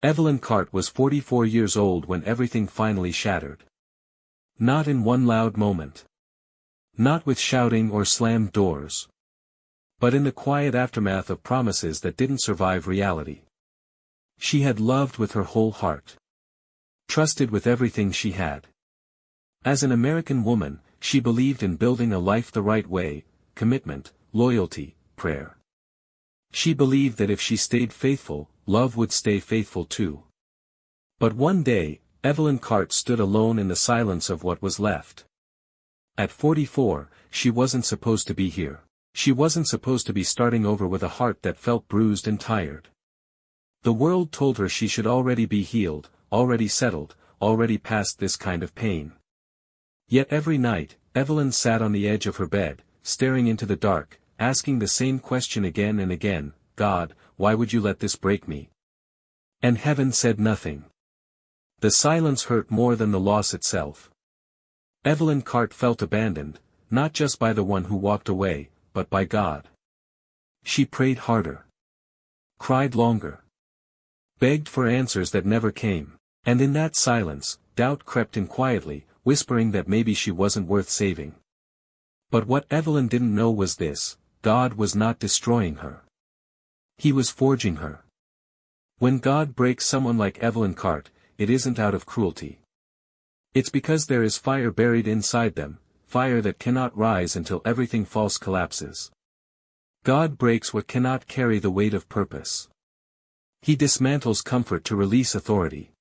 Evelyn Cart was 44 years old when everything finally shattered. Not in one loud moment. Not with shouting or slammed doors. But in the quiet aftermath of promises that didn't survive reality. She had loved with her whole heart. Trusted with everything she had. As an American woman, she believed in building a life the right way, commitment, loyalty, prayer. She believed that if she stayed faithful, love would stay faithful too. But one day, Evelyn Cart stood alone in the silence of what was left. At 44, she wasn't supposed to be here. She wasn't supposed to be starting over with a heart that felt bruised and tired. The world told her she should already be healed, already settled, already past this kind of pain. Yet every night, Evelyn sat on the edge of her bed, staring into the dark, asking the same question again and again, God, why would you let this break me? And heaven said nothing. The silence hurt more than the loss itself. Evelyn Cart felt abandoned, not just by the one who walked away, but by God. She prayed harder. Cried longer. Begged for answers that never came, and in that silence, doubt crept in quietly, whispering that maybe she wasn't worth saving. But what Evelyn didn't know was this: God was not destroying her. He was forging her. When God breaks someone like Evelyn Cart, it isn't out of cruelty. It's because there is fire buried inside them, fire that cannot rise until everything false collapses. God breaks what cannot carry the weight of purpose. He dismantles comfort to release authority.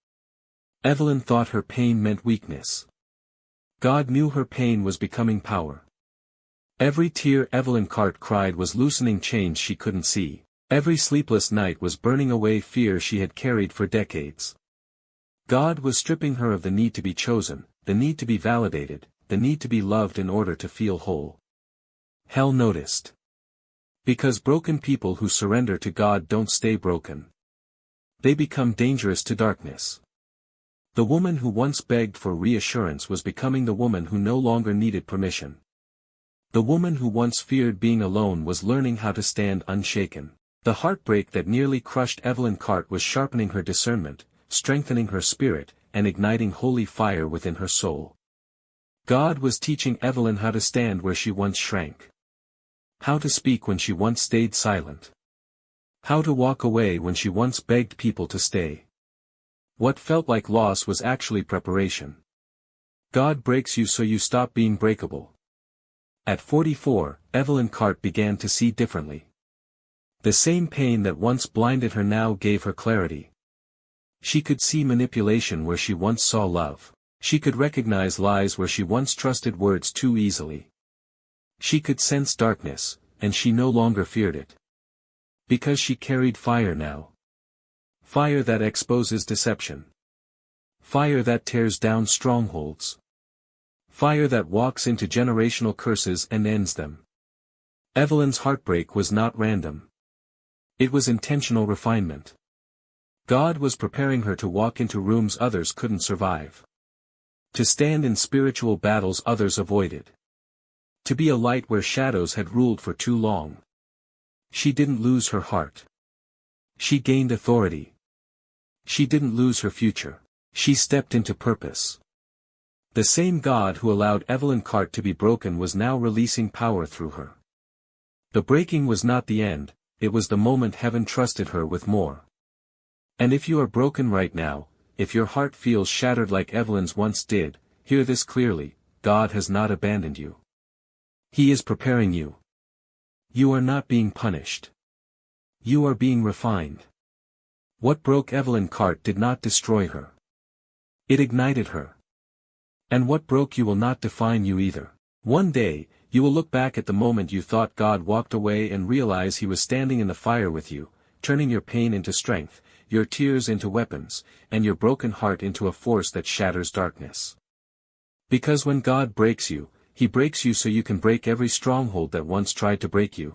Evelyn thought her pain meant weakness. God knew her pain was becoming power. Every tear Evelyn Cart cried was loosening chains she couldn't see. Every sleepless night was burning away fear she had carried for decades. God was stripping her of the need to be chosen, the need to be validated, the need to be loved in order to feel whole. Hell noticed. Because broken people who surrender to God don't stay broken. They become dangerous to darkness. The woman who once begged for reassurance was becoming the woman who no longer needed permission. The woman who once feared being alone was learning how to stand unshaken. The heartbreak that nearly crushed Evelyn Cart was sharpening her discernment, strengthening her spirit, and igniting holy fire within her soul. God was teaching Evelyn how to stand where she once shrank. How to speak when she once stayed silent. How to walk away when she once begged people to stay. What felt like loss was actually preparation. God breaks you so you stop being breakable. At 44, Evelyn Cart began to see differently. The same pain that once blinded her now gave her clarity. She could see manipulation where she once saw love. She could recognize lies where she once trusted words too easily. She could sense darkness, and she no longer feared it. Because she carried fire now. Fire that exposes deception. Fire that tears down strongholds. Fire that walks into generational curses and ends them. Evelyn's heartbreak was not random. It was intentional refinement. God was preparing her to walk into rooms others couldn't survive. To stand in spiritual battles others avoided. To be a light where shadows had ruled for too long. She didn't lose her heart. She gained authority. She didn't lose her future. She stepped into purpose. The same God who allowed Evelyn Cart to be broken was now releasing power through her. The breaking was not the end, it was the moment heaven trusted her with more. And if you are broken right now, if your heart feels shattered like Evelyn's once did, hear this clearly: God has not abandoned you. He is preparing you. You are not being punished. You are being refined. What broke Evelyn Cart did not destroy her. It ignited her. And what broke you will not define you either. One day, you will look back at the moment you thought God walked away and realize He was standing in the fire with you, turning your pain into strength, your tears into weapons, and your broken heart into a force that shatters darkness. Because when God breaks you, He breaks you so you can break every stronghold that once tried to break you.